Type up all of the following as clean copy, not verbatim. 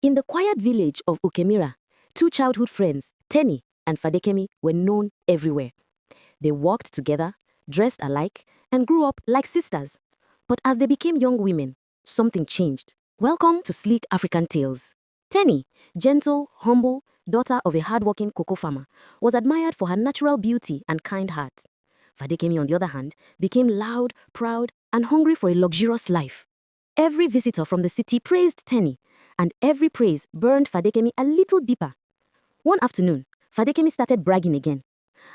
In the quiet village of Ukemira, two childhood friends, Teni and Fadekemi, were known everywhere. They walked together, dressed alike, and grew up like sisters. But as they became young women, something changed. Welcome to Sleek African Tales. Teni, gentle, humble, daughter of a hardworking cocoa farmer, was admired for her natural beauty and kind heart. Fadekemi, on the other hand, became loud, proud, and hungry for a luxurious life. Every visitor from the city praised Teni, and every praise burned Fadekemi a little deeper. One afternoon, Fadekemi started bragging again.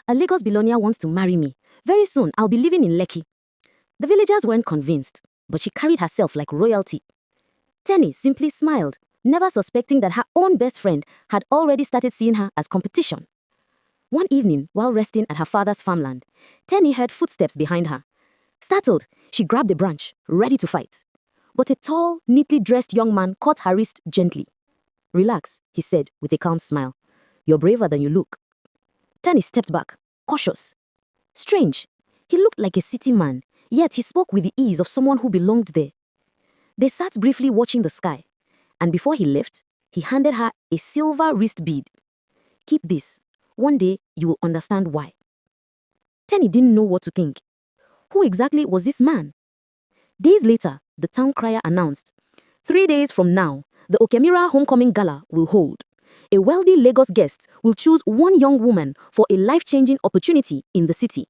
"A Lagos billionaire wants to marry me. Very soon, I'll be living in Lekki." The villagers weren't convinced, but she carried herself like royalty. Teni simply smiled, never suspecting that her own best friend had already started seeing her as competition. One evening, while resting at her father's farmland, Teni heard footsteps behind her. Startled, she grabbed a branch, ready to fight. But a tall, neatly dressed young man caught her wrist gently. "Relax," he said with a calm smile. "You're braver than you look." Teni stepped back, cautious. Strange, he looked like a city man, yet he spoke with the ease of someone who belonged there. They sat briefly watching the sky, and before he left, he handed her a silver wrist bead. "Keep this. One day, you will understand why." Teni didn't know what to think. Who exactly was this man? Days later, the town crier announced, 3 days from now, the Ukemira Homecoming Gala will hold. A wealthy Lagos guest will choose one young woman for a life-changing opportunity in the city.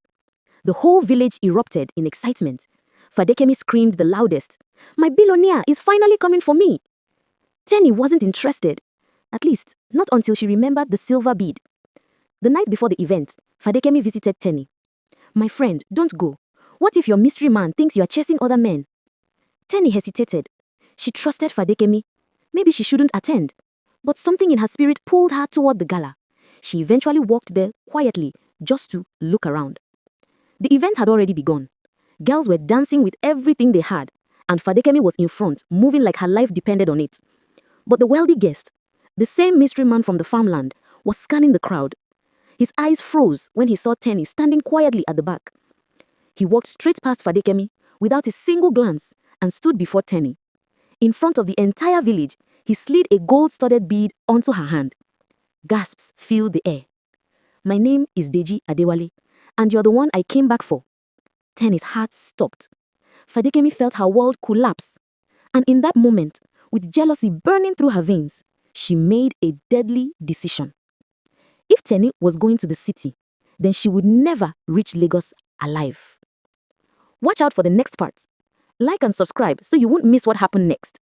The whole village erupted in excitement. Fadekemi screamed the loudest, "My billionaire is finally coming for me!" Teni wasn't interested, at least not until she remembered the silver bead. The night before the event, Fadekemi visited Teni. "My friend, don't go. What if your mystery man thinks you are chasing other men?" Teni hesitated. She trusted Fadekemi. Maybe she shouldn't attend. But something in her spirit pulled her toward the gala. She eventually walked there quietly, just to look around. The event had already begun. Girls were dancing with everything they had, and Fadekemi was in front, moving like her life depended on it. But the wealthy guest, the same mystery man from the farmland, was scanning the crowd. His eyes froze when he saw Teni standing quietly at the back. He walked straight past Fadekemi without a single glance and stood before Teni. In front of the entire village, he slid a gold-studded bead onto her hand. Gasps filled the air. "My name is Deji Adewale, and you're the one I came back for." Teni's heart stopped. Fadekemi felt her world collapse. And in that moment, with jealousy burning through her veins, she made a deadly decision. If Teni was going to the city, then she would never reach Lagos alive. Watch out for the next part. Like and subscribe so you won't miss what happened next.